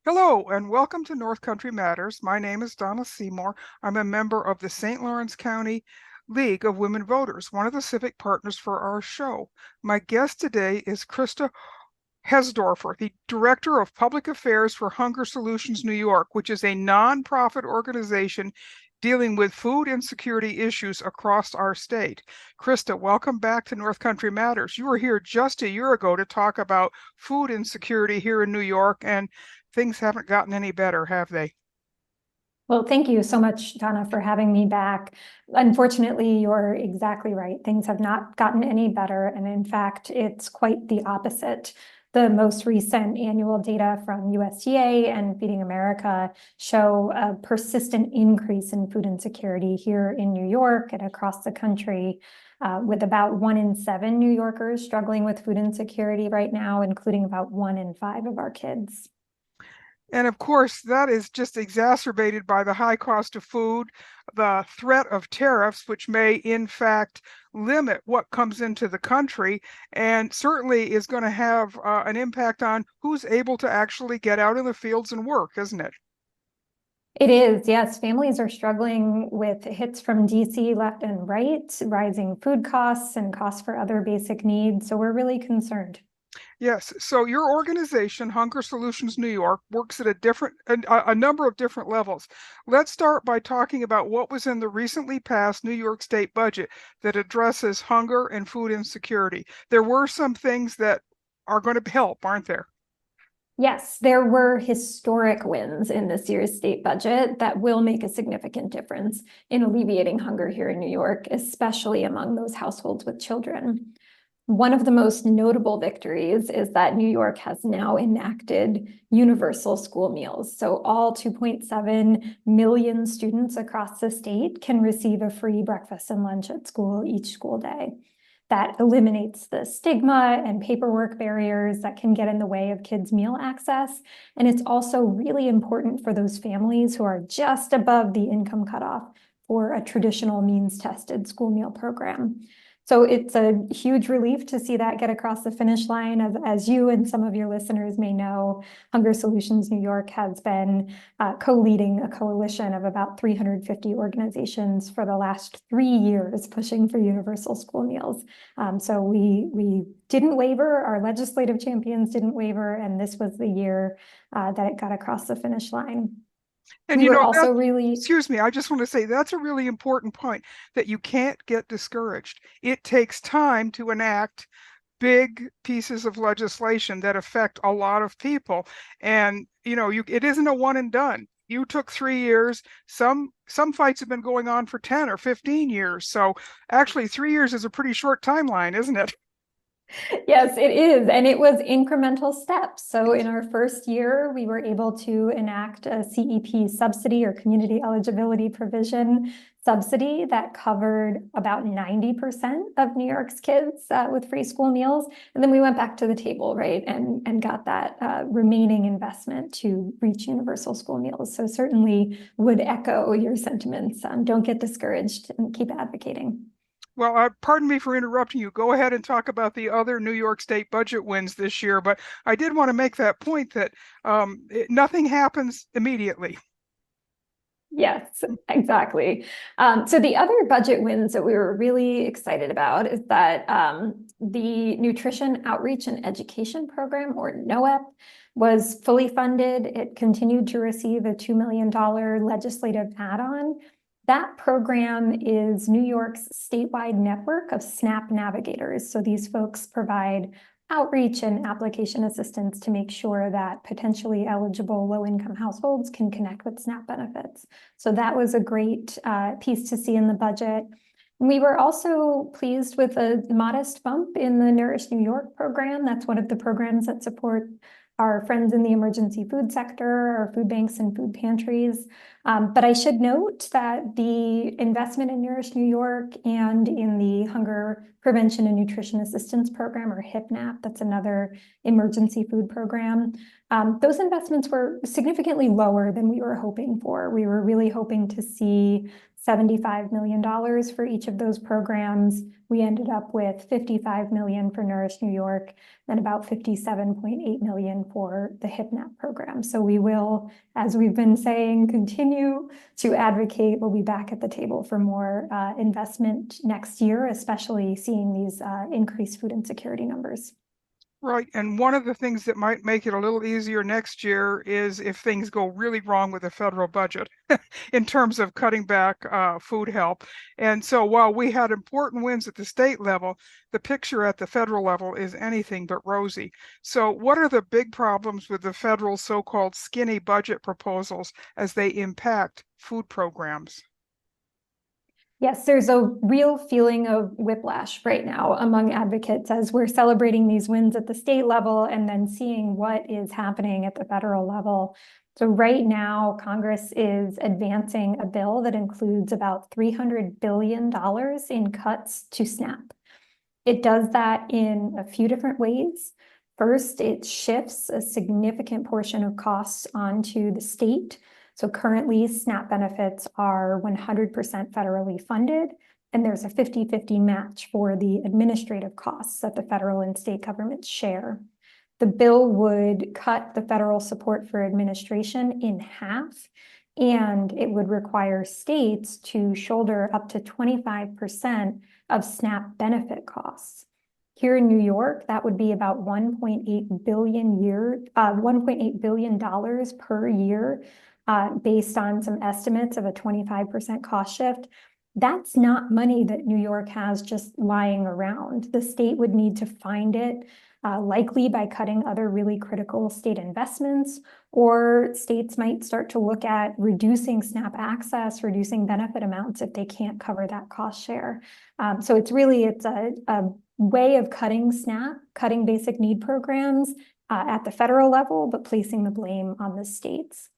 Hello and welcome to North Country Matters. My name is Donna Seymour. I'm a member of the St. Lawrence County League of Women Voters, one of the civic partners for our show. My guest today is Krista Hesdorfer, the Director of Public Affairs for Hunger Solutions New York, which is a nonprofit organization dealing with food insecurity issues across our state. Krista, welcome back to North Country Matters. You were here just a year ago to talk about food insecurity here in New York, and things haven't gotten any better, have they? Well, thank you so much, Donna, for having me back. Unfortunately, you're exactly right. Things have not gotten any better. And in fact, it's quite the opposite. The most recent annual data from USDA and Feeding America show a persistent increase in food insecurity here in New York and across the country, with about 1 in 7 New Yorkers struggling with food insecurity right now, including about 1 in 5 of our kids. And of course, that is just exacerbated by the high cost of food, the threat of tariffs, which may in fact limit what comes into the country, and certainly is going to have an impact on who's able to actually get out in the fields and work, isn't it? It is, yes. Families are struggling with hits from DC left and right, rising food costs and costs for other basic needs. So we're really concerned. Yes. So your organization, Hunger Solutions New York, works at a number of different levels. Let's start by talking about what was in the recently passed New York State budget that addresses hunger and food insecurity. There were some things that are going to help, aren't there? Yes, there were historic wins in this year's state budget that will make a significant difference in alleviating hunger here in New York, especially among those households with children. One of the most notable victories is that New York has now enacted universal school meals. So all 2.7 million students across the state can receive a free breakfast and lunch at school each school day. That eliminates the stigma and paperwork barriers that can get in the way of kids' meal access. And it's also really important for those families who are just above the income cutoff for a traditional means-tested school meal program. So it's a huge relief to see that get across the finish line. As you and some of your listeners may know, Hunger Solutions New York has been co-leading a coalition of about 350 organizations for the last 3 years, pushing for universal school meals. So we didn't waver, our legislative champions didn't waver, and this was the year that it got across the finish line. And We you were know, also really excuse me, I just want to say that's a really important point that you can't get discouraged. It takes time to enact big pieces of legislation that affect a lot of people. And it isn't a one and done. You took 3 years. Some fights have been going on for 10 or 15 years. So actually 3 years is a pretty short timeline, isn't it? Yes, it is. And it was incremental steps. So in our first year, we were able to enact a CEP subsidy or community eligibility provision subsidy that covered about 90% of New York's kids with free school meals. And then we went back to the table, right, and got that remaining investment to reach universal school meals. So certainly would echo your sentiments. Don't get discouraged and keep advocating. Well, pardon me for interrupting you. Go ahead and talk about the other New York State budget wins this year, but I did want to make that point that nothing happens immediately. Yes, exactly. So the other budget wins that we were really excited about is that the Nutrition Outreach and Education Program, or NOEP, was fully funded. It continued to receive a $2 million legislative add-on. That program is New York's statewide network of SNAP navigators. So these folks provide outreach and application assistance to make sure that potentially eligible low-income households can connect with SNAP benefits. So that was a great piece to see in the budget. We were also pleased with a modest bump in the Nourish New York program. That's one of the programs that support our friends in the emergency food sector, our food banks and food pantries. But I should note that the investment in Nourish New York and in the Hunger Prevention and Nutrition Assistance Program, or HIPNAP, that's another emergency food program, Those investments were significantly lower than we were hoping for. We were really hoping to see $75 million for each of those programs. We ended up with $55 million for Nourish New York and about $57.8 million for the HIPNAP program. So we will, as we've been saying, continue to advocate. We'll be back at the table for more investment next year, especially seeing these increased food insecurity numbers. Right. And one of the things that might make it a little easier next year is if things go really wrong with the federal budget in terms of cutting back food help. And so while we had important wins at the state level, the picture at the federal level is anything but rosy. So what are the big problems with the federal so-called skinny budget proposals as they impact food programs? Yes, there's a real feeling of whiplash right now among advocates as we're celebrating these wins at the state level and then seeing what is happening at the federal level. So right now, Congress is advancing a bill that includes about $300 billion in cuts to SNAP. It does that in a few different ways. First, it shifts a significant portion of costs onto the state. So currently, SNAP benefits are 100% federally funded, and there's a 50-50 match for the administrative costs that the federal and state governments share. The bill would cut the federal support for administration in half, and it would require states to shoulder up to 25% of SNAP benefit costs. Here in New York, that would be about $1.8 billion per year, based on some estimates of a 25% cost shift. That's not money that New York has just lying around. The state would need to find it, likely by cutting other really critical state investments, or states might start to look at reducing SNAP access, reducing benefit amounts if they can't cover that cost share. So it's a way of cutting SNAP, cutting basic need programs at the federal level, but placing the blame on the states.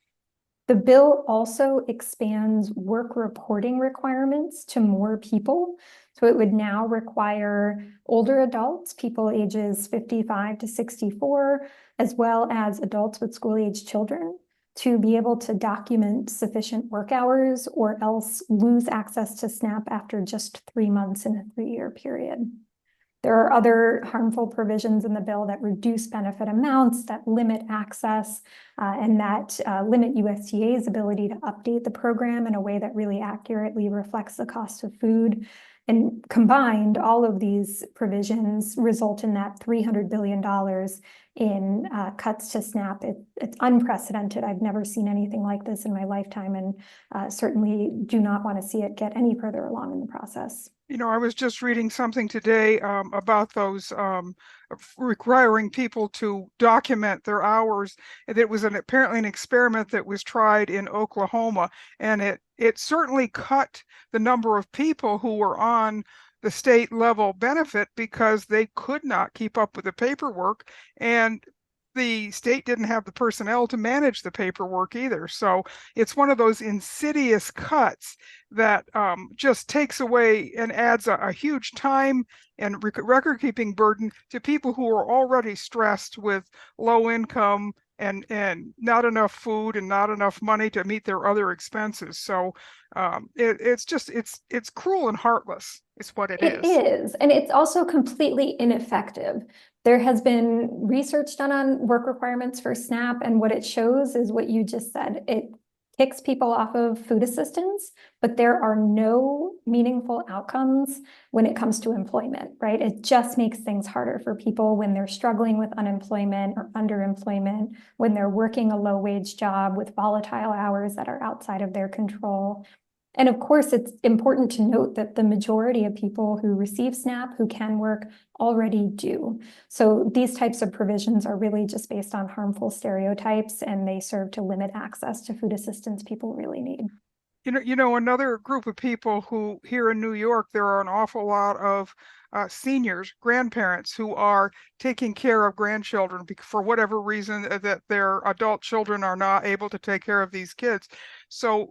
The bill also expands work reporting requirements to more people. So it would now require older adults, people ages 55 to 64, as well as adults with school-age children, to be able to document sufficient work hours or else lose access to SNAP after just 3 months in a 3-year period. There are other harmful provisions in the bill that reduce benefit amounts, that limit access, and that limit USDA's ability to update the program in a way that really accurately reflects the cost of food. And combined, all of these provisions result in that $300 billion in cuts to SNAP. It's unprecedented. I've never seen anything like this in my lifetime, and certainly do not want to see it get any further along in the process. You know, I was just reading something today about those requiring people to document their hours. It was apparently an experiment that was tried in Oklahoma, and it certainly cut the number of people who were on the state level benefit because they could not keep up with the paperwork, and the state didn't have the personnel to manage the paperwork either. So it's one of those insidious cuts that just takes away and adds a huge time and record keeping burden to people who are already stressed with low income and not enough food and not enough money to meet their other expenses. So it's cruel and heartless is what it is. It is, and it's also completely ineffective. There has been research done on work requirements for SNAP, and what it shows is what you just said. It kicks people off of food assistance, but there are no meaningful outcomes when it comes to employment, right? It just makes things harder for people when they're struggling with unemployment or underemployment, when they're working a low-wage job with volatile hours that are outside of their control. And of course, it's important to note that the majority of people who receive SNAP, who can work, already do. So these types of provisions are really just based on harmful stereotypes, and they serve to limit access to food assistance people really need. You know, another group of people who here in New York, there are an awful lot of seniors, grandparents who are taking care of grandchildren for whatever reason that their adult children are not able to take care of these kids. So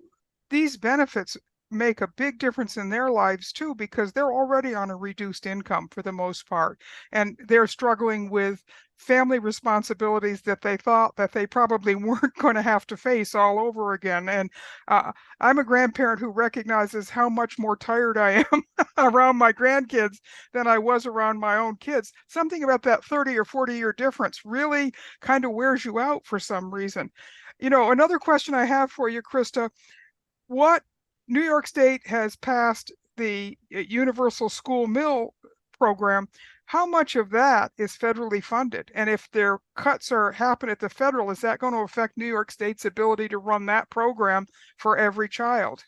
these benefits make a big difference in their lives too, because they're already on a reduced income for the most part, and they're struggling with family responsibilities that they thought that they probably weren't going to have to face all over again. And I'm a grandparent who recognizes how much more tired I am around my grandkids than I was around my own kids. Something about that 30 or 40-year difference really kind of wears you out for some reason. Another question I have for you, Krista, what New York State has passed the universal school meal program. How much of that is federally funded? And if their cuts happen at the federal, is that going to affect New York State's ability to run that program for every child?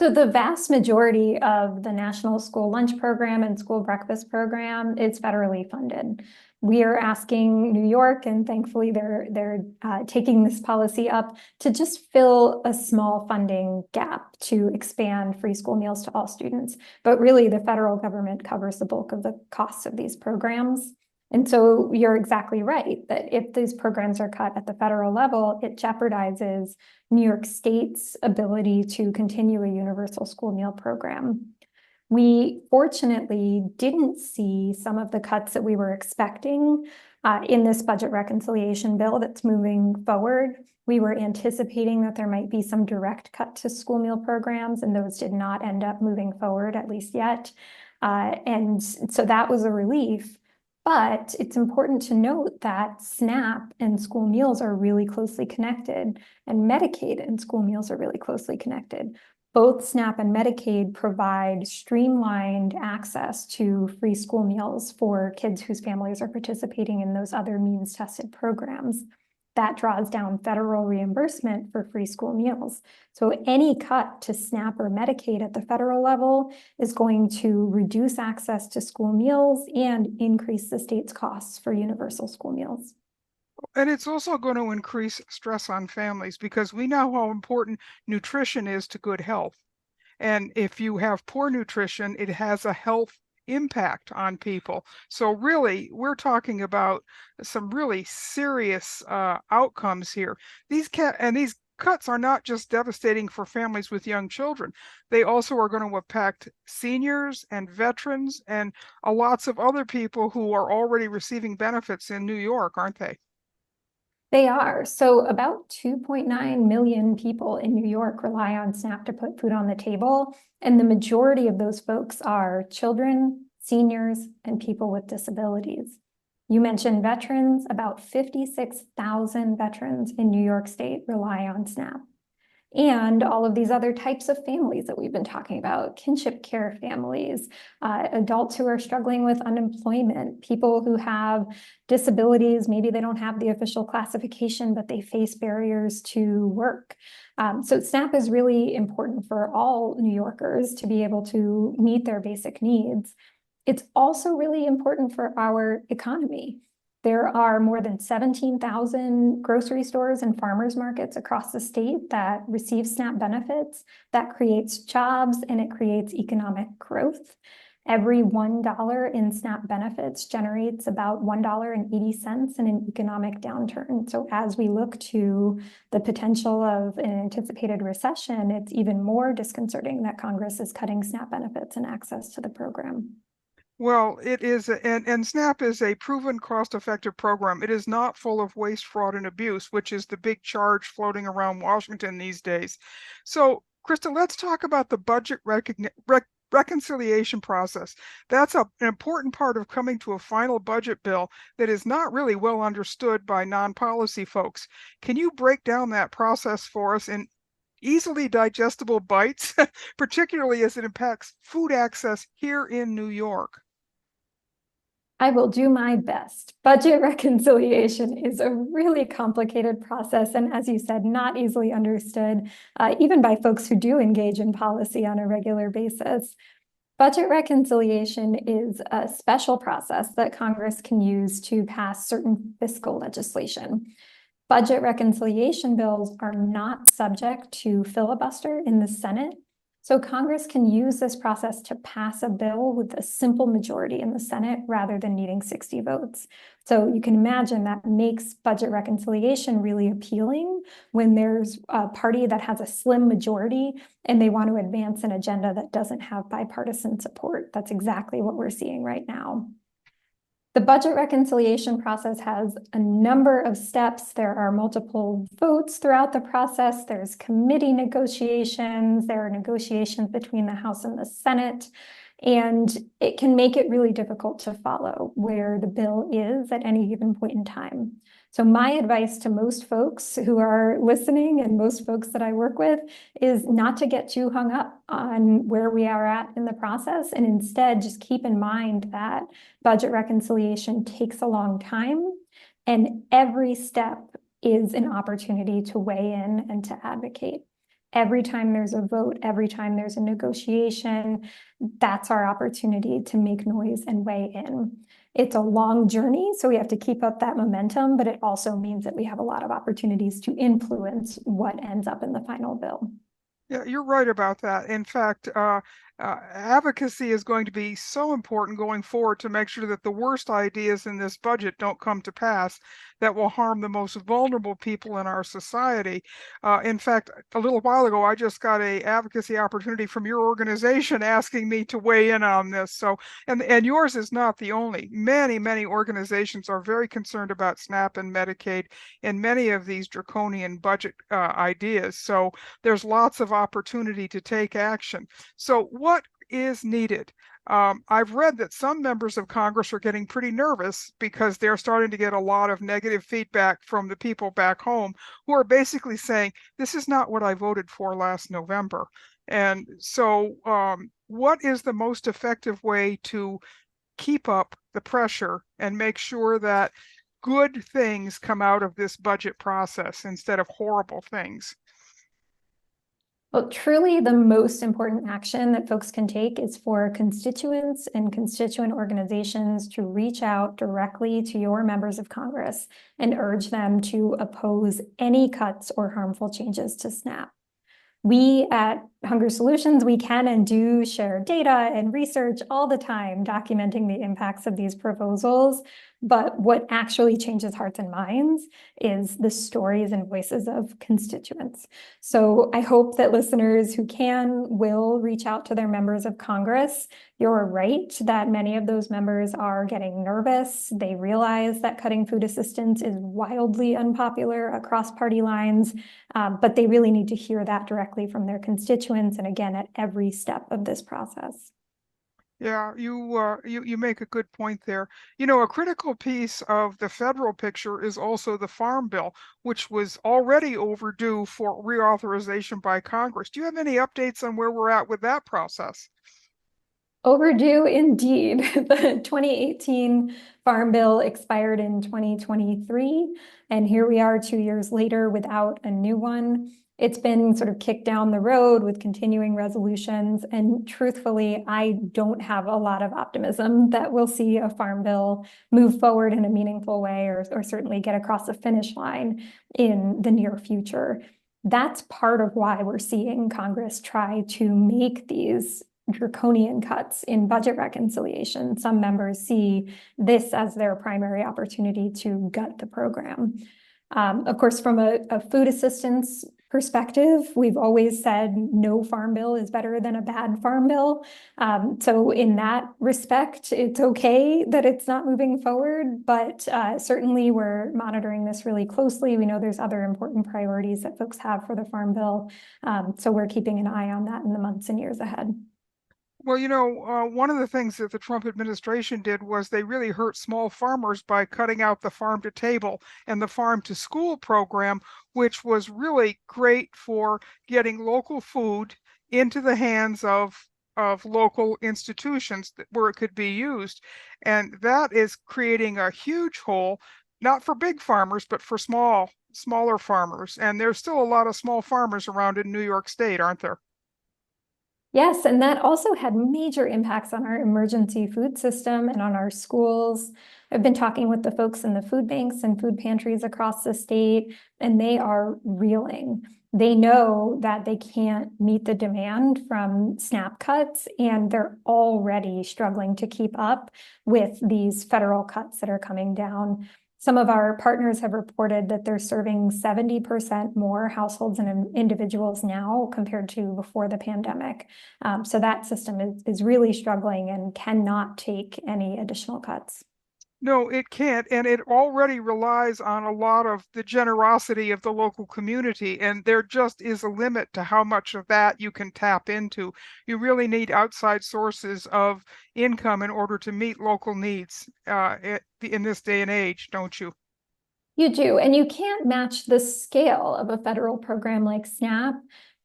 So the vast majority of the National School Lunch Program and School Breakfast Program is federally funded. We are asking New York, and thankfully they're taking this policy up to just fill a small funding gap to expand free school meals to all students. But really, the federal government covers the bulk of the costs of these programs. And so you're exactly right that if these programs are cut at the federal level, it jeopardizes New York State's ability to continue a universal school meal program. We fortunately didn't see some of the cuts that we were expecting in this budget reconciliation bill that's moving forward. We were anticipating that there might be some direct cut to school meal programs, and those did not end up moving forward, at least yet. And so that was a relief. But it's important to note that SNAP and school meals are really closely connected, and Medicaid and school meals are really closely connected. Both SNAP and Medicaid provide streamlined access to free school meals for kids whose families are participating in those other means-tested programs. That draws down federal reimbursement for free school meals. So any cut to SNAP or Medicaid at the federal level is going to reduce access to school meals and increase the state's costs for universal school meals. And it's also going to increase stress on families because we know how important nutrition is to good health. And if you have poor nutrition, it has a health impact on people. So really, we're talking about some really serious outcomes here. These cuts are not just devastating for families with young children. They also are going to impact seniors and veterans and lots of other people who are already receiving benefits in New York, aren't they? They are. So about 2.9 million people in New York rely on SNAP to put food on the table. And the majority of those folks are children, seniors, and people with disabilities. You mentioned veterans. About 56,000 veterans in New York State rely on SNAP. And all of these other types of families that we've been talking about, kinship care families, adults who are struggling with unemployment, people who have disabilities, maybe they don't have the official classification, but they face barriers to work. So SNAP is really important for all New Yorkers to be able to meet their basic needs. It's also really important for our economy. There are more than 17,000 grocery stores and farmers markets across the state that receive SNAP benefits. That creates jobs and it creates economic growth. Every $1 in SNAP benefits generates about $1.80 in an economic downturn. So as we look to the potential of an anticipated recession, it's even more disconcerting that Congress is cutting SNAP benefits and access to the program. Well, it is, and SNAP is a proven cost-effective program. It is not full of waste, fraud, and abuse, which is the big charge floating around Washington these days. So, Krista, let's talk about the budget reconciliation process. That's an important part of coming to a final budget bill that is not really well understood by non-policy folks. Can you break down that process for us in easily digestible bites, particularly as it impacts food access here in New York? I will do my best. Budget reconciliation is a really complicated process, and as you said, not easily understood, even by folks who do engage in policy on a regular basis. Budget reconciliation is a special process that Congress can use to pass certain fiscal legislation. Budget reconciliation bills are not subject to filibuster in the Senate. So Congress can use this process to pass a bill with a simple majority in the Senate rather than needing 60 votes. So you can imagine that makes budget reconciliation really appealing when there's a party that has a slim majority and they want to advance an agenda that doesn't have bipartisan support. That's exactly what we're seeing right now. The budget reconciliation process has a number of steps. There are multiple votes throughout the process. There's committee negotiations. There are negotiations between the House and the Senate. And it can make it really difficult to follow where the bill is at any given point in time. So my advice to most folks who are listening and most folks that I work with is not to get too hung up on where we are at in the process, and instead just keep in mind that budget reconciliation takes a long time, and every step is an opportunity to weigh in and to advocate. Every time there's a vote, every time there's a negotiation, that's our opportunity to make noise and weigh in. It's a long journey, so we have to keep up that momentum, but it also means that we have a lot of opportunities to influence what ends up in the final bill. Yeah, you're right about that. In fact, advocacy is going to be so important going forward to make sure that the worst ideas in this budget don't come to pass that will harm the most vulnerable people in our society. In fact, a little while ago, I just got a advocacy opportunity from your organization asking me to weigh in on this. So, and yours is not the only. Many organizations are very concerned about SNAP and Medicaid and many of these draconian budget ideas. So there's lots of opportunity to take action. So what is needed? I've read that some members of Congress are getting pretty nervous because they're starting to get a lot of negative feedback from the people back home who are basically saying, this is not what I voted for last November. And so what is the most effective way to keep up the pressure and make sure that good things come out of this budget process instead of horrible things? Well, truly the most important action that folks can take is for constituents and constituent organizations to reach out directly to your members of Congress and urge them to oppose any cuts or harmful changes to SNAP. We at Hunger Solutions, we can and do share data and research all the time documenting the impacts of these proposals. But what actually changes hearts and minds is the stories and voices of constituents. So I hope that listeners who can will reach out to their members of Congress. You're right that many of those members are getting nervous. They realize that cutting food assistance is wildly unpopular across party lines, but they really need to hear that directly from their constituents, and again, at every step of this process. Yeah, you make a good point there. You know, a critical piece of the federal picture is also the Farm Bill, which was already overdue for reauthorization by Congress. Do you have any updates on where we're at with that process? Overdue indeed. The 2018 Farm Bill expired in 2023, and here we are 2 years later without a new one. It's been sort of kicked down the road with continuing resolutions, and truthfully, I don't have a lot of optimism that we'll see a Farm Bill move forward in a meaningful way, or certainly get across the finish line in the near future. That's part of why we're seeing Congress try to make these draconian cuts in budget reconciliation. Some members see this as their primary opportunity to gut the program. Of course, from a food assistance perspective, we've always said no farm bill is better than a bad farm bill. So in that respect, it's okay that it's not moving forward, but certainly we're monitoring this really closely. We know there's other important priorities that folks have for the farm bill. So we're keeping an eye on that in the months and years ahead. Well, you know, one of the things that the Trump administration did was they really hurt small farmers by cutting out the farm to table and the farm to school program, which was really great for getting local food into the hands of local institutions where it could be used. And that is creating a huge hole, not for big farmers, but for smaller farmers. And there's still a lot of small farmers around in New York State, aren't there? Yes, and that also had major impacts on our emergency food system and on our schools. I've been talking with the folks in the food banks and food pantries across the state, and they are reeling. They know that they can't meet the demand from SNAP cuts, and they're already struggling to keep up with these federal cuts that are coming down. Some of our partners have reported that they're serving 70% more households and individuals now compared to before the pandemic. So that system is really struggling and cannot take any additional cuts. No, it can't, and it already relies on a lot of the generosity of the local community, and there just is a limit to how much of that you can tap into. You really need outside sources of income in order to meet local needs in this day and age, don't you? You do, and you can't match the scale of a federal program like SNAP.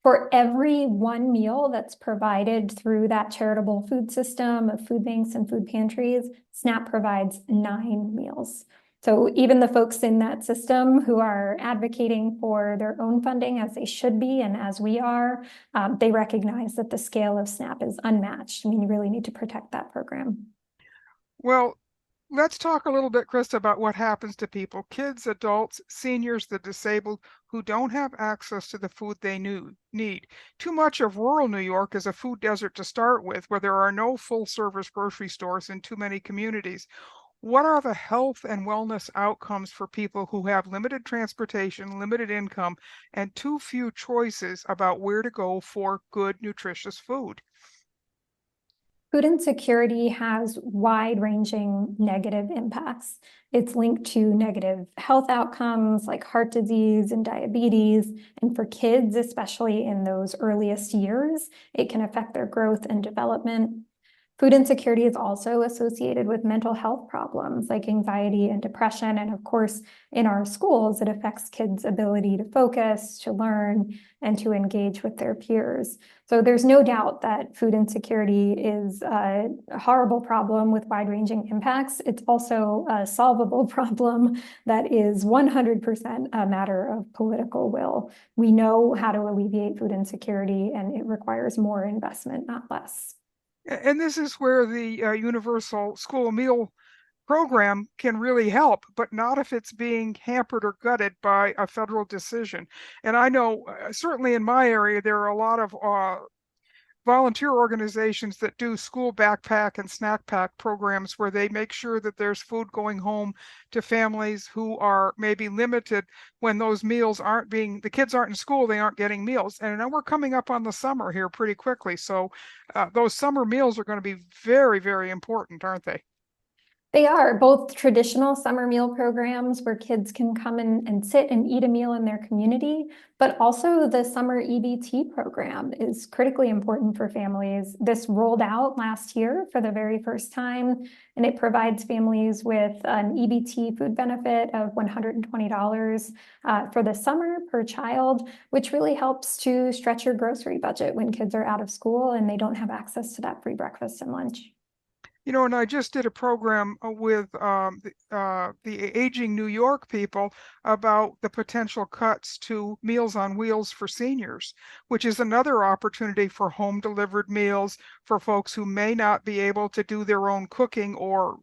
For every one meal that's provided through that charitable food system of food banks and food pantries, SNAP provides 9 meals. So even the folks in that system who are advocating for their own funding, as they should be, and as we are, they recognize that the scale of SNAP is unmatched. I mean, you really need to protect that program. Well, let's talk a little bit, Krista, about what happens to people, kids, adults, seniors, the disabled, who don't have access to the food they need. Too much of rural New York is a food desert to start with, where there are no full-service grocery stores in too many communities. What are the health and wellness outcomes for people who have limited transportation, limited income, and too few choices about where to go for good, nutritious food? Food insecurity has wide-ranging negative impacts. It's linked to negative health outcomes like heart disease and diabetes. And for kids, especially in those earliest years, it can affect their growth and development. Food insecurity is also associated with mental health problems like anxiety and depression. And of course, in our schools, it affects kids' ability to focus, to learn, and to engage with their peers. So there's no doubt that food insecurity is a horrible problem with wide-ranging impacts. It's also a solvable problem that is 100% a matter of political will. We know how to alleviate food insecurity, and it requires more investment, not less. And this is where the universal school meal program can really help, but not if it's being hampered or gutted by a federal decision. And I know certainly in my area, there are a lot of volunteer organizations that do school backpack and snack pack programs where they make sure that there's food going home to families who are maybe limited when those meals the kids aren't in school, they aren't getting meals. And now we're coming up on the summer here pretty quickly. So those summer meals are going to be very, very important, aren't they? They are both traditional summer meal programs where kids can come in and sit and eat a meal in their community, but also the summer EBT program is critically important for families. This rolled out last year for the very first time, and it provides families with an EBT food benefit of $120 for the summer per child, which really helps to stretch your grocery budget when kids are out of school and they don't have access to that free breakfast and lunch. You know, and I just did a program with the Aging New York people about the potential cuts to Meals on Wheels for seniors, which is another opportunity for home delivered meals for folks who may not be able to do their own cooking or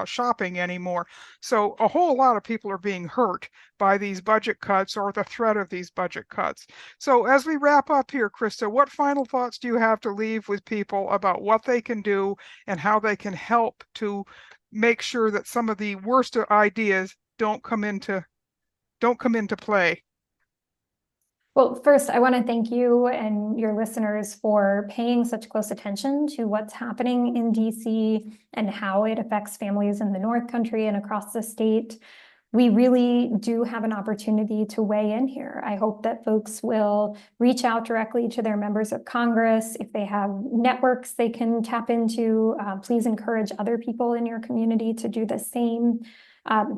shopping anymore. So a whole lot of people are being hurt by these budget cuts or the threat of these budget cuts. So as we wrap up here, Krista, what final thoughts do you have to leave with people about what they can do and how they can help to make sure that some of the worst ideas don't come into play? Well, first, I want to thank you and your listeners for paying such close attention to what's happening in DC and how it affects families in the North Country and across the state. We really do have an opportunity to weigh in here. I hope that folks will reach out directly to their members of Congress. If they have networks they can tap into, please encourage other people in your community to do the same.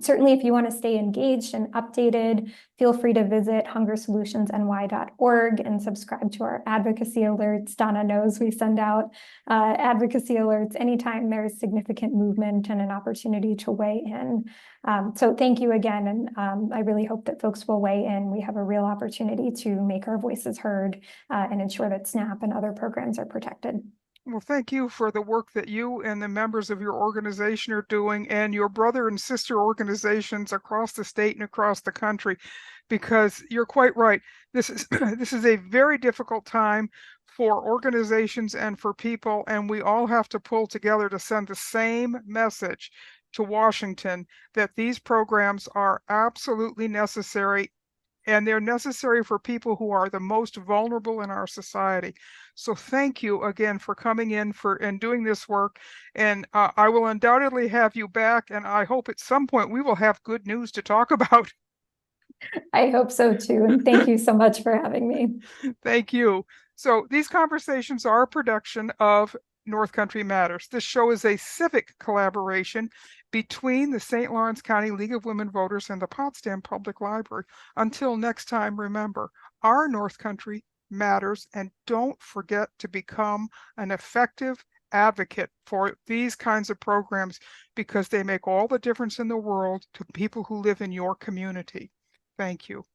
Certainly, if you want to stay engaged and updated, feel free to visit hungersolutionsny.org and subscribe to our advocacy alerts. Donna knows we send out advocacy alerts anytime there's significant movement and an opportunity to weigh in. So thank you again, and I really hope that folks will weigh in. We have a real opportunity to make our voices heard and ensure that SNAP and other programs are protected. Well, thank you for the work that you and the members of your organization are doing, and your brother and sister organizations across the state and across the country, because you're quite right. This is this is a very difficult time for organizations and for people, and we all have to pull together to send the same message to Washington that these programs are absolutely necessary, and they're necessary for people who are the most vulnerable in our society. So thank you again for coming in and doing this work. And I will undoubtedly have you back, and I hope at some point we will have good news to talk about. I hope so too. And thank you so much for having me. Thank you. So these conversations are a production of North Country Matters. This show is a civic collaboration between the St. Lawrence County League of Women Voters and the Potsdam Public Library. Until next time, remember, our North Country matters, and don't forget to become an effective advocate for these kinds of programs, because they make all the difference in the world to people who live in your community. Thank you.